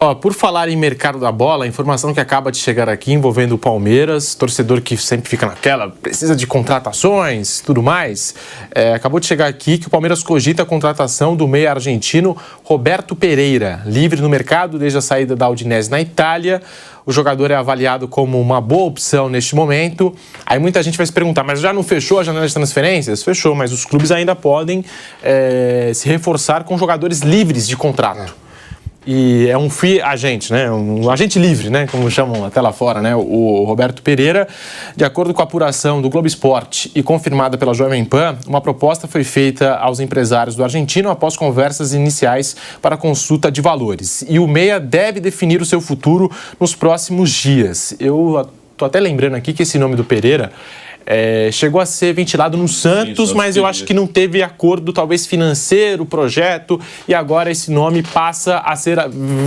Ó, por falar em mercado da bola, a informação que acaba de chegar aqui envolvendo o Palmeiras, torcedor que sempre fica naquela, precisa de contratações, tudo mais, acabou de chegar aqui que o Palmeiras cogita a contratação do meia argentino Roberto Pereira, livre no mercado desde a saída da Udinese na Itália. O jogador é avaliado como uma boa opção neste momento. Aí muita gente vai se perguntar, mas já não fechou a janela de transferências? Fechou, mas os clubes ainda podem se reforçar com jogadores livres de contrato. E é um free agent, né? Um agente livre, né? Como chamam até lá fora, né? O Roberto Pereira. De acordo com a apuração do Globo Esporte e confirmada pela Jovem Pan, uma proposta foi feita aos empresários do argentino após conversas iniciais para consulta de valores. E o meia deve definir o seu futuro nos próximos dias. Eu tô até lembrando aqui que esse nome do Pereira chegou a ser ventilado no Santos, mas eu acho que não teve acordo, talvez financeiro, projeto, e agora esse nome passa a ser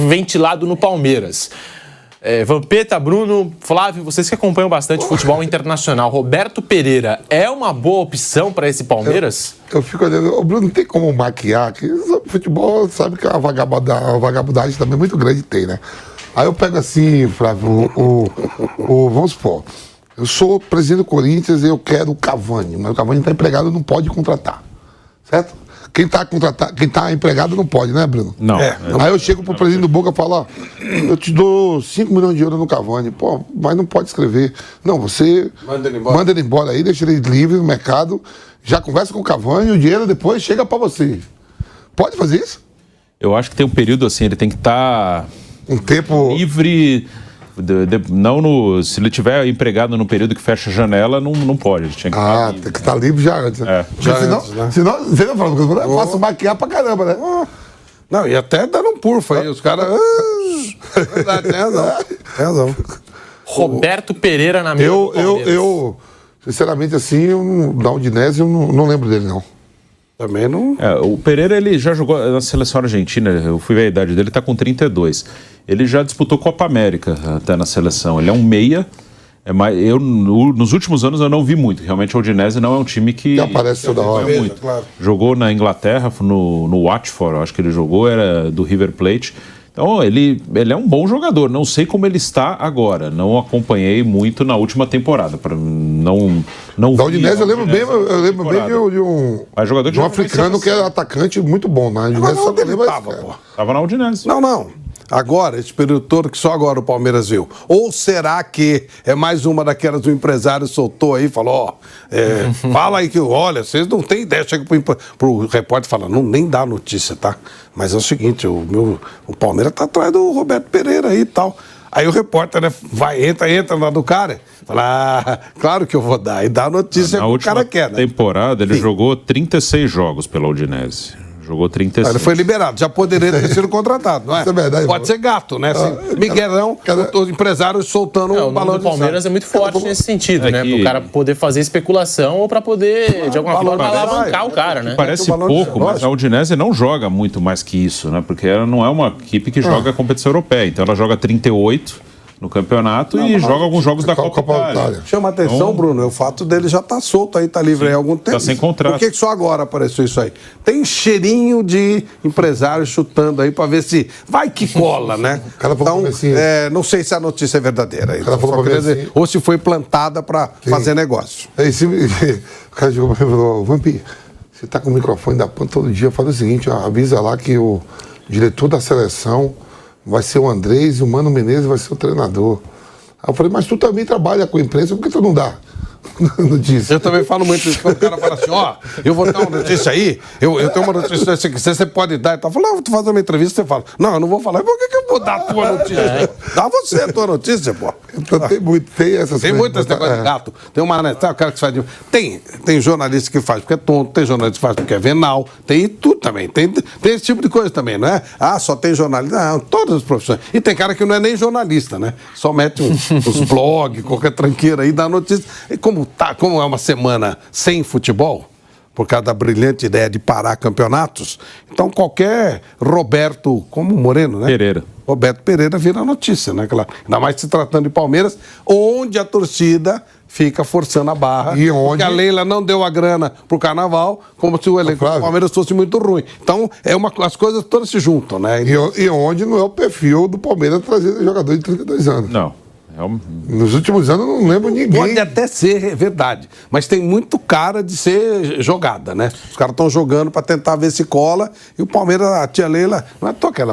ventilado no Palmeiras. Vampeta, Bruno, Flávio, vocês que acompanham bastante futebol internacional, Roberto Pereira é uma boa opção para esse Palmeiras? Eu fico olhando, o Bruno não tem como maquiar, que futebol sabe que a vagabundagem também é muito grande, tem, né? Aí eu pego assim, Flávio, vamos supor, eu sou presidente do Corinthians e eu quero o Cavani, mas o Cavani está empregado, não pode contratar, certo? Quem está empregado não pode, né, Bruno? Não. Aí eu chego pro presidente do Boca e falo, ó, eu te dou 5 milhões de euros no Cavani, pô, mas não pode escrever. Não, você manda ele embora aí, deixa ele livre no mercado, já conversa com o Cavani, o dinheiro depois chega para você. Pode fazer isso? Eu acho que tem um período assim, ele tem que estar livre. Se ele tiver empregado no período que fecha a janela, não pode. Ele tinha que tem que estar livre já antes. Né? Senão, você não fala, eu faço maquiar pra caramba, né? Não, e até dando um purfo aí, os caras. Verdade, tem razão. Roberto Pereira na minha eu, sinceramente, assim, da Udinese, eu não lembro dele, não. Também não. O Pereira, ele já jogou na seleção argentina, eu fui ver a idade dele, tá com 32. Ele já disputou Copa América até na seleção. Ele é um meia. Nos últimos anos eu não vi muito. Realmente a Udinese não é um time que aparece toda hora. Muito. Claro. Jogou na Inglaterra, no Watford, acho que ele jogou, era do River Plate. Então ele é um bom jogador. Não sei como ele está agora. Não acompanhei muito na última temporada. Não da Udinese eu lembro bem de um africano que era atacante muito bom. Na Udinese onde ele estava, pô? Estava na Udinese. Não. Agora, esse período todo que só agora o Palmeiras viu. Ou será que é mais uma daquelas que o empresário soltou aí e falou, fala aí que, olha, vocês não têm ideia. Chega pro repórter e fala, não, nem dá notícia, tá? Mas é o seguinte, o Palmeiras tá atrás do Roberto Pereira aí e tal. Aí o repórter, né, entra lá do cara, fala, claro que eu vou dar. E dá a notícia que o cara quer, né? Na temporada, ele jogou 36 jogos pela Udinese. Jogou 36. Ele foi liberado, já poderia ter sido contratado, não é? Isso é verdade. Pode ser gato, né? Miguelão, os empresários soltando o balão do Palmeiras é muito forte nesse sentido, né? Para o cara poder fazer especulação ou para poder, de alguma forma, alavancar o cara, né? Parece pouco, mas a Udinese não joga muito mais que isso, né? Porque ela não é uma equipe que joga a competição europeia. Então ela joga 38 no campeonato e joga alguns jogos da Copa Itália. Chama a atenção, Bruno, o fato dele já tá solto aí, tá livre aí há algum tempo. Tá sem contrato. Por que só agora apareceu isso aí? Tem cheirinho de empresário chutando aí pra ver se vai que cola, né? Então, não sei se a notícia é verdadeira. Então, dizer, ou se foi plantada pra fazer negócio. O cara chegou pra mim e falou, Vampi, você tá com o microfone da PAN todo dia, fala o seguinte, avisa lá que o diretor da seleção vai ser o Andrés e o Mano Menezes vai ser o treinador. Aí eu falei, mas tu também trabalha com a imprensa, por que tu não dá notícia? Eu também falo muito isso, quando o cara fala assim, eu vou dar uma notícia aí, eu tenho uma notícia que você pode dar e tal. Eu falo, vou fazer uma entrevista, você fala, não, eu não vou falar. Por que eu vou dar a tua notícia? Dá você a tua notícia, pô. Então tem essas tem muito esse negócio de gato. Tem uma, né, sabe, o cara que faz tem jornalista que faz porque é tonto, tem jornalista que faz porque é venal, tem tudo também. Tem esse tipo de coisa também, não é? Só tem jornalista. Não, todas as profissões. E tem cara que não é nem jornalista, né? Só mete os blogs, qualquer tranqueira aí, dá notícia. E como é uma semana sem futebol, por causa da brilhante ideia de parar campeonatos, então qualquer Roberto, como Moreno, né? Pereira. Roberto Pereira vira notícia, né? Claro. Ainda mais se tratando de Palmeiras, onde a torcida fica forçando a barra. E onde... Porque a Leila não deu a grana pro Carnaval, como se o elenco do Palmeiras fosse muito ruim. Então, as coisas todas se juntam, né? E onde não é o perfil do Palmeiras trazer jogador de 32 anos. Não. Nos últimos anos eu não lembro ninguém. Pode até ser verdade, mas tem muito cara de ser jogada, né? Os caras estão jogando para tentar ver se cola, e o Palmeiras, a tia Leila, não é aquela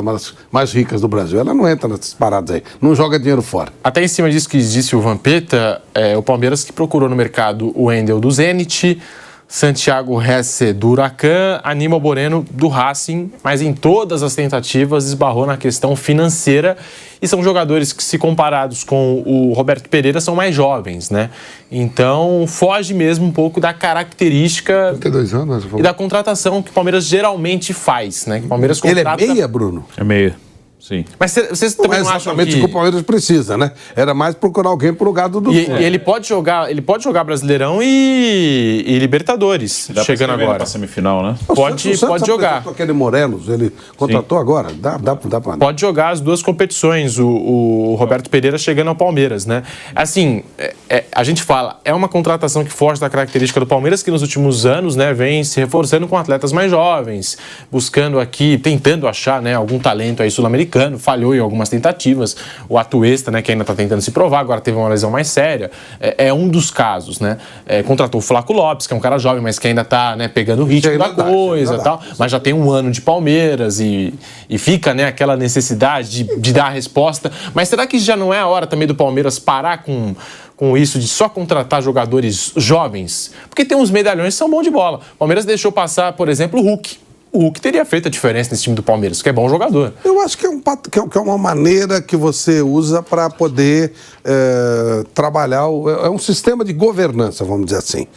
mais ricas do Brasil, ela não entra nessas paradas aí, não joga dinheiro fora. Até em cima disso que disse o Vampeta, o Palmeiras que procurou no mercado o Wendel do Zenit, Santiago Hesse do Huracan, Aníbal Moreno do Racing, mas em todas as tentativas esbarrou na questão financeira, e são jogadores que, se comparados com o Roberto Pereira, são mais jovens, né? Então foge mesmo um pouco da característica 32 anos, e da contratação que o Palmeiras geralmente faz, né? Que o Palmeiras contrata... Ele é meia, Bruno? É meia. Sim. Mas vocês também não acham que... o Palmeiras precisa, né? Era mais procurar alguém pro lugar do Dudu. E ele pode jogar Brasileirão e Libertadores, Dá chegando pra agora. Pra semifinal, né? Pode jogar. Aquele Morelos, ele contratou agora? Dá pra... Pode jogar as duas competições, o Roberto Pereira chegando ao Palmeiras, né? Assim, a gente fala, é uma contratação que foge da característica do Palmeiras, que nos últimos anos, né, vem se reforçando com atletas mais jovens, buscando aqui, tentando achar, né, algum talento aí sul-americano, falhou em algumas tentativas, o Atuesta, né, que ainda está tentando se provar, agora teve uma lesão mais séria, é um dos casos, né? Contratou o Flaco Lopes, que é um cara jovem, mas que ainda está, né, pegando o ritmo da coisa e tal, mas já tem um ano de Palmeiras e fica, né, aquela necessidade de dar a resposta. Mas será que já não é a hora também do Palmeiras parar com isso de só contratar jogadores jovens? Porque tem uns medalhões que são bons de bola. O Palmeiras deixou passar, por exemplo, o Hulk. O Hulk teria feito a diferença nesse time do Palmeiras, que é bom jogador. Eu acho que é uma maneira que você usa para poder trabalhar. É um sistema de governança, vamos dizer assim.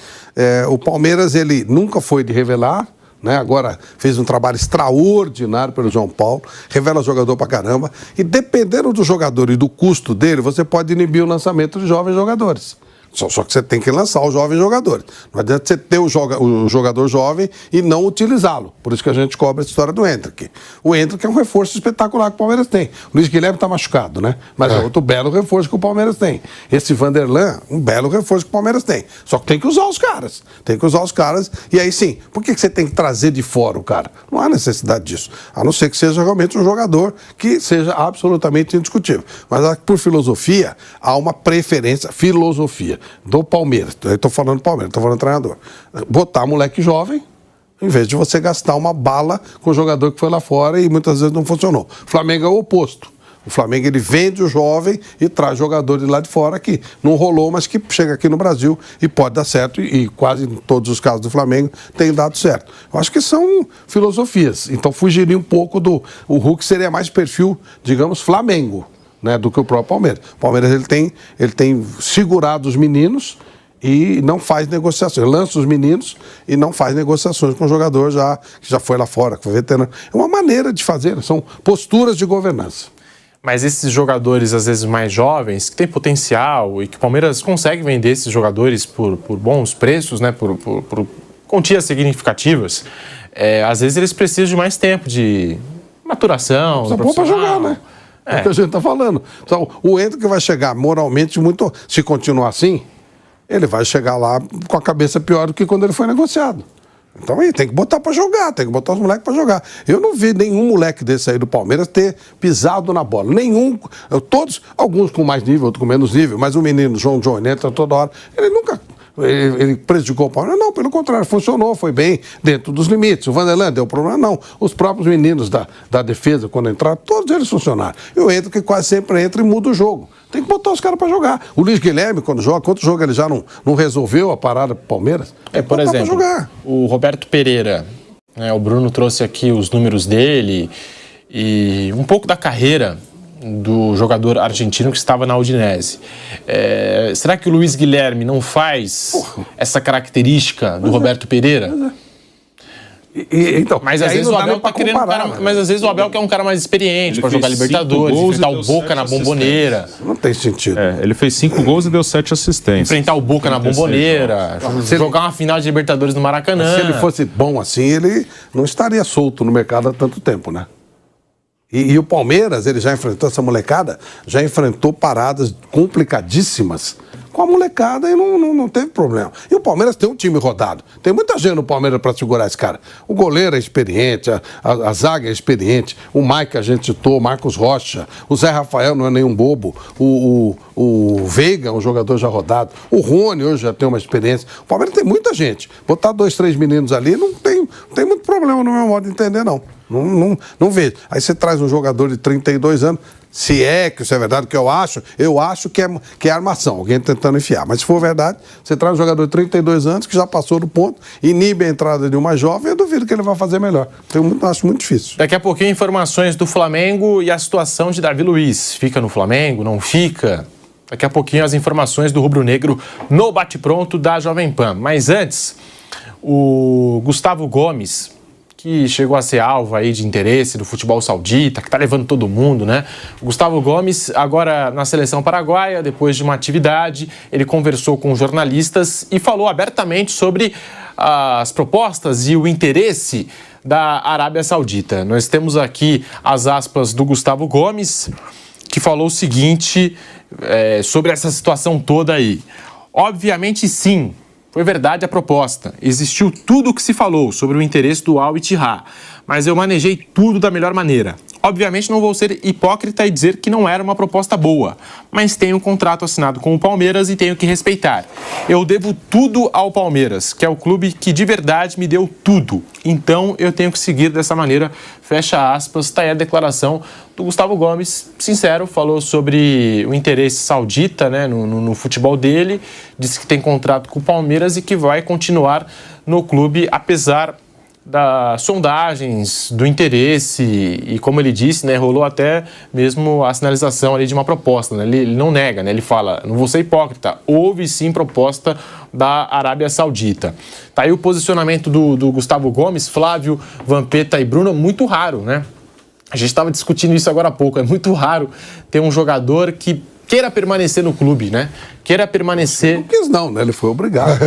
O Palmeiras, ele nunca foi de revelar, né? Agora fez um trabalho extraordinário pelo João Paulo, revela jogador pra caramba. E dependendo do jogador e do custo dele, você pode inibir o lançamento de jovens jogadores. Só que você tem que lançar os jovens jogadores. Não adianta você ter o jogador jovem e não utilizá-lo. Por isso que a gente cobra essa história do Endrick. O Endrick é um reforço espetacular que o Palmeiras tem. O Luiz Guilherme está machucado, né? Mas é outro belo reforço que o Palmeiras tem. Esse Vanderlan, um belo reforço que o Palmeiras tem. Só que tem que usar os caras. Tem que usar os caras. E aí sim, por que você tem que trazer de fora o cara? Não há necessidade disso. A não ser que seja realmente um jogador que seja absolutamente indiscutível. Mas por filosofia, há uma preferência, filosofia do Palmeiras. Eu estou falando Palmeiras, estou falando treinador. Botar moleque jovem, em vez de você gastar uma bala com o jogador que foi lá fora e muitas vezes não funcionou. O Flamengo é o oposto. O Flamengo, ele vende o jovem e traz jogador de lá de fora que não rolou, mas que chega aqui no Brasil e pode dar certo, e quase em todos os casos do Flamengo tem dado certo. Eu acho que são filosofias. Então fugiria um pouco do... O Hulk seria mais perfil, digamos, Flamengo, né, do que o próprio Palmeiras. O Palmeiras, ele tem segurado os meninos e não faz negociações. Lança os meninos e não faz negociações com o jogador que já foi lá fora, que foi veterano. É uma maneira de fazer, são posturas de governança. Mas esses jogadores, às vezes mais jovens, que têm potencial e que o Palmeiras consegue vender esses jogadores por bons preços, né, por quantias significativas, às vezes eles precisam de mais tempo de maturação. Precisa pôr para jogar, né? É o que a gente está falando. Então, o Endrick vai chegar moralmente muito... Se continuar assim, ele vai chegar lá com a cabeça pior do que quando ele foi negociado. Então aí tem que botar para jogar, tem que botar os moleques para jogar. Eu não vi nenhum moleque desse aí do Palmeiras ter pisado na bola. Nenhum. Todos, alguns com mais nível, outros com menos nível, mas o menino João John entra toda hora. Ele nunca... Ele prejudicou o Palmeiras? Não, pelo contrário, funcionou, foi bem dentro dos limites. O Vanderlan deu problema? Não. Os próprios meninos da defesa, quando entraram, todos eles funcionaram. Eu entro que quase sempre entra e muda o jogo. Tem que botar os caras para jogar. O Luiz Guilherme, quando joga, quanto jogo ele já não resolveu a parada pro Palmeiras? Por exemplo, o Roberto Pereira, né, o Bruno trouxe aqui os números dele e um pouco da carreira do jogador argentino que estava na Udinese. Será que o Luiz Guilherme não faz essa característica do Roberto Pereira? Então, mas às vezes o Abel tá querendo mas às vezes o Abel quer um cara mais experiente para jogar Libertadores, enfrentar o Boca na Bomboneira. Não tem sentido. Ele fez 5 gols e deu 7 assistências. Enfrentar o Boca na Bomboneira, jogar uma final de Libertadores no Maracanã. Se ele fosse bom assim, ele não estaria solto no mercado há tanto tempo, né? E o Palmeiras, ele já enfrentou essa molecada, já enfrentou paradas complicadíssimas com a molecada e não teve problema. E o Palmeiras tem um time rodado. Tem muita gente no Palmeiras para segurar esse cara. O goleiro é experiente, a zaga é experiente, o Mike a gente citou, o Marcos Rocha, o Zé Rafael não é nenhum bobo, o Veiga, um jogador já rodado, o Rony hoje já tem uma experiência. O Palmeiras tem muita gente. Botar 2, 3 meninos ali não tem muito problema no meu modo de entender, não. Não vejo. Aí você traz um jogador de 32 anos, se é que isso é verdade, que eu acho que é armação, alguém tentando enfiar. Mas se for verdade, você traz um jogador de 32 anos que já passou do ponto, inibe a entrada de uma jovem, eu duvido que ele vai fazer melhor. Eu acho muito difícil. Daqui a pouquinho, informações do Flamengo e a situação de Davi Luiz. Fica no Flamengo? Não fica? Daqui a pouquinho as informações do Rubro Negro no bate-pronto da Jovem Pan. Mas antes, o Gustavo Gomes, que chegou a ser alvo aí de interesse do futebol saudita, que tá levando todo mundo, né? O Gustavo Gomes, agora na seleção paraguaia, depois de uma atividade, ele conversou com jornalistas e falou abertamente sobre as propostas e o interesse da Arábia Saudita. Nós temos aqui as aspas do Gustavo Gomes, que falou o seguinte sobre essa situação toda aí. Obviamente, sim. Foi verdade a proposta. Existiu tudo o que se falou sobre o interesse do Al Ittihad, mas eu manejei tudo da melhor maneira. Obviamente não vou ser hipócrita e dizer que não era uma proposta boa, mas tenho um contrato assinado com o Palmeiras e tenho que respeitar. Eu devo tudo ao Palmeiras, que é o clube que de verdade me deu tudo. Então eu tenho que seguir dessa maneira. Fecha aspas, está aí a declaração do Gustavo Gomes, sincero, falou sobre o interesse saudita, né, no futebol dele, disse que tem contrato com o Palmeiras e que vai continuar no clube, apesar das sondagens, do interesse e, como ele disse, né, rolou até mesmo a sinalização ali de uma proposta, né? Ele não nega, né? Ele fala, não vou ser hipócrita, houve sim proposta da Arábia Saudita. Tá aí o posicionamento do Gustavo Gomes, Flávio, Vampeta e Bruno, muito raro, né? A gente estava discutindo isso agora há pouco, é muito raro ter um jogador que queira permanecer no clube, né? Queira permanecer... Não quis não, né? Ele foi obrigado.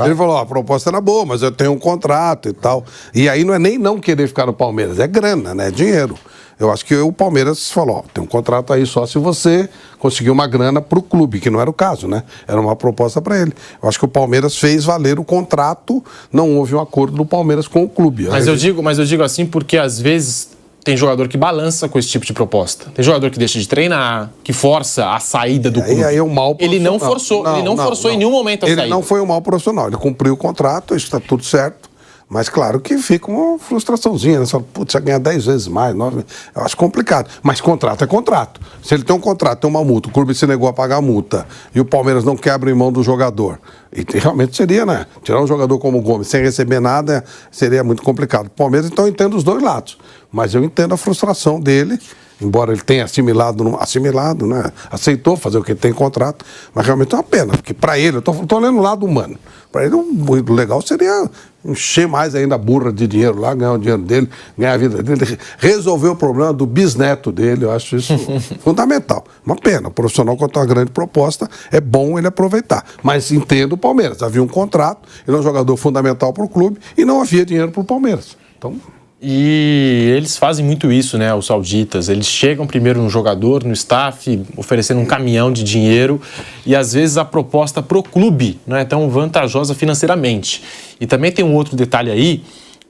ele falou, a proposta era boa, mas eu tenho um contrato e tal. E aí não é nem não querer ficar no Palmeiras, é grana, né? É dinheiro. Eu acho que o Palmeiras falou, ó, tem um contrato aí só se você conseguir uma grana pro clube, que não era o caso, né? Era uma proposta para ele. Eu acho que o Palmeiras fez valer o contrato, não houve um acordo do Palmeiras com o clube. Mas eu digo assim porque às vezes... Tem jogador que balança com esse tipo de proposta. Tem jogador que deixa de treinar, que força a saída do clube. Aí é um mau ele não forçou, ele não forçou em nenhum momento a saída. Ele não foi um mau profissional, ele cumpriu o contrato, isso está tudo certo. Mas claro que fica uma frustraçãozinha, né? Você fala, putz, você ganha 10 vezes mais, 9... Eu acho complicado. Mas contrato é contrato. Se ele tem um contrato, tem uma multa, o clube se negou a pagar a multa e o Palmeiras não quer abrir mão do jogador. E realmente seria, né? Tirar um jogador como o Gomes sem receber nada seria muito complicado. O Palmeiras, então, eu entendo os dois lados. Mas eu entendo a frustração dele, embora ele tenha assimilado, né? Aceitou fazer o que ele tem em contrato, mas realmente é uma pena, porque para ele, eu tô olhando o lado humano, para ele o legal seria encher mais ainda a burra de dinheiro lá, ganhar o dinheiro dele, ganhar a vida dele, resolver o problema do bisneto dele, eu acho isso fundamental. Uma pena, o profissional quando tem uma grande proposta, é bom ele aproveitar, mas entendo o Palmeiras, havia um contrato, ele é um jogador fundamental para o clube e não havia dinheiro para o Palmeiras, então... E eles fazem muito isso, né, os sauditas. Eles chegam primeiro no jogador, no staff, oferecendo um caminhão de dinheiro e às vezes a proposta pro clube não é tão vantajosa financeiramente. E também tem um outro detalhe aí,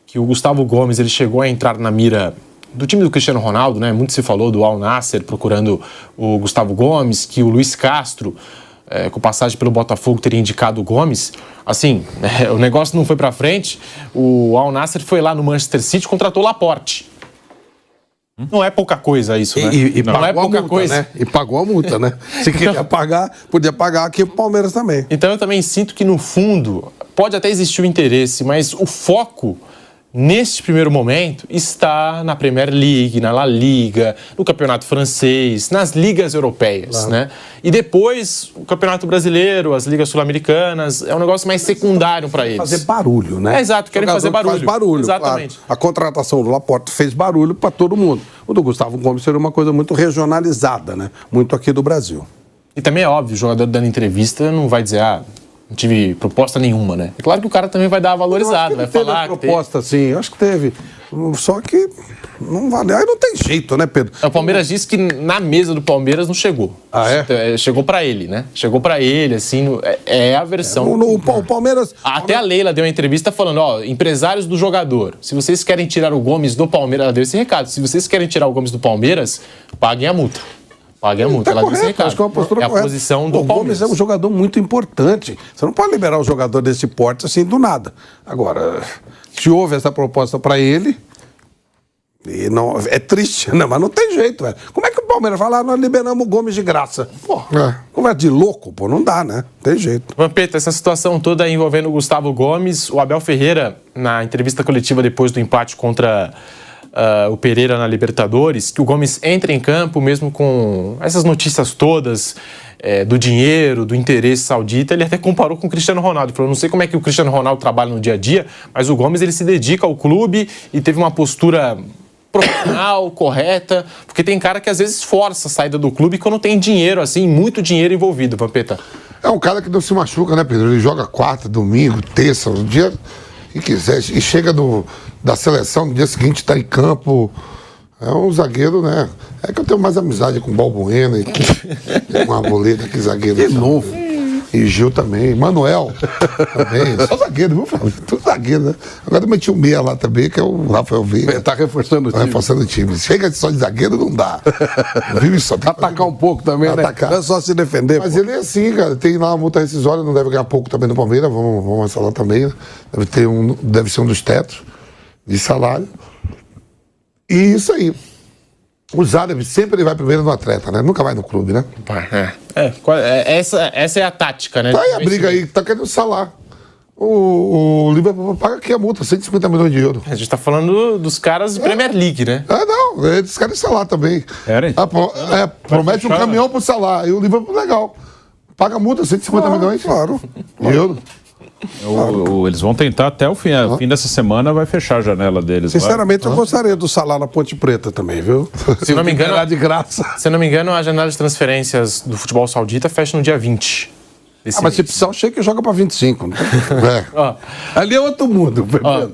que o Gustavo Gomes ele chegou a entrar na mira do time do Cristiano Ronaldo, né? Muito se falou do Al Nassr procurando o Gustavo Gomes, que o Luiz Castro... com passagem pelo Botafogo, teria indicado o Gomes. Assim, o negócio não foi pra frente. O Al Nassr foi lá no Manchester City e contratou o Laporte. Não é pouca coisa isso, né? E não é pouca coisa. Né? E pagou a multa, né? Se queria pagar, podia pagar aqui pro Palmeiras também. Então eu também sinto que, no fundo, pode até existir o interesse, mas o foco... Neste primeiro momento, está na Premier League, na La Liga, no Campeonato Francês, nas ligas europeias, claro, né? E depois, o Campeonato Brasileiro, as ligas sul-americanas, é um negócio mais secundário para eles. Fazer barulho, né? Exato, querem fazer barulho. Faz barulho, exatamente. Claro. A contratação do Laporte fez barulho para todo mundo. O do Gustavo Gomes seria uma coisa muito regionalizada, né? Muito aqui do Brasil. E também é óbvio, o jogador dando entrevista não vai dizer, Não tive proposta nenhuma, né? É claro que o cara também vai dar uma valorizada, vai teve falar. proposta, sim, eu acho que teve. Só que não valeu. Aí não tem jeito, né, Pedro? O Palmeiras disse que na mesa do Palmeiras não chegou. Ah, é? Chegou pra ele, né? Chegou pra ele, assim, é a versão. O Palmeiras... Até a Leila deu uma entrevista falando, ó, empresários do jogador, se vocês querem tirar o Gomes do Palmeiras, ela deu esse recado, se vocês querem tirar o Gomes do Palmeiras, paguem a multa. Paguem a multa. Tá Ela deu esse correto, recado. acho que é uma postura a correta. posição do o Palmeiras. Gomes é um jogador muito importante. Você não pode liberar um jogador desse porte assim do nada. Agora, se houve essa proposta para ele, e não, é triste, né? Mas não tem jeito, velho. Como é que o Palmeiras fala, nós liberamos o Gomes de graça? Pô, conversa de louco, pô, não dá, né? Não tem jeito. Vampeta, essa situação toda envolvendo o Gustavo Gomes, o Abel Ferreira, na entrevista coletiva depois do empate contra o Pereira na Libertadores, que o Gomes entra em campo mesmo com essas notícias todas do dinheiro, do interesse saudita, ele até comparou com o Cristiano Ronaldo. Ele falou, não sei como é que o Cristiano Ronaldo trabalha no dia a dia, mas o Gomes ele se dedica ao clube e teve uma postura profissional, correta, porque tem cara que às vezes força a saída do clube quando tem dinheiro, assim, muito dinheiro envolvido, Vampeta. É um cara que não se machuca, né, Pedro? Ele joga quarta, domingo, terça, o dia que quiser. E chega da seleção, no dia seguinte está em campo. É um zagueiro, né? É que eu tenho mais amizade com o Balbuena e com a Arboleda, que zagueiro. De novo. E Gil também. Manuel também. Só zagueiro, viu, Flávio? Tudo zagueiro, né? Agora eu meti um meia lá também, que é o Rafael Veiga. Tá reforçando o time. Reforçando o time. Chega só de zagueiro, não dá. Viu isso? Atacar um pouco também, Atacar. né? Não é só se defender. Mas pô. ele é assim, cara. Tem lá uma multa rescisória, não deve ganhar pouco também no Palmeiras. Vamos falar também. Né? Deve ser um dos tetos de salário. E isso aí. Os árabes sempre ele vai primeiro no atleta, né? Nunca vai no clube, né? Essa é a tática, né? Tá aí a briga aí, tá querendo Salah. O Liverpool paga aqui a multa, 150 milhões de euros. A gente tá falando dos caras de Premier League, né? Não, eles querem Salah também. Querem? Promete um fechar, caminhão pro Salah. E o Liverpool, legal. Paga a multa, 150 milhões. Claro. De euros. Eles vão tentar até o fim. O fim dessa semana vai fechar a janela deles. Sinceramente, eu gostaria do Salah na Ponte Preta também, viu? Se não me engano, de graça. Se não me engano, a janela de transferências do futebol saudita fecha no dia 20. Mas se precisar, o Sheik joga pra 25. Não tem? É. Ó, Ali é outro mundo, Pedro.